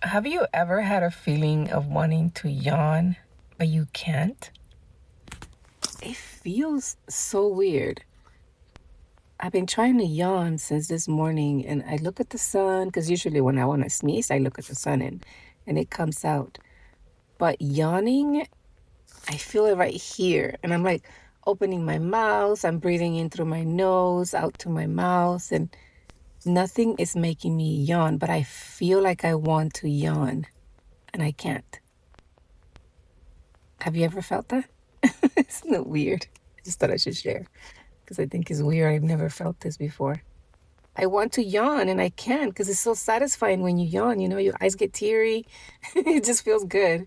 Have you ever had a feeling of wanting to yawn, but you can't? It feels so weird. I've been trying to yawn since this morning, and I look at the sun because usually when I want to sneeze, I look at the sun and it comes out. But yawning, I feel it right here, and I'm like opening my mouth. I'm breathing in through my nose, out to my mouth, and nothing is making me yawn. But I feel like I want to yawn, and I can't. Have you ever felt that? Isn't it weird? I just thought I should share because I think it's weird. I've never felt this before. I want to yawn and I can't because it's so satisfying when you yawn. Your eyes get teary. It just feels good.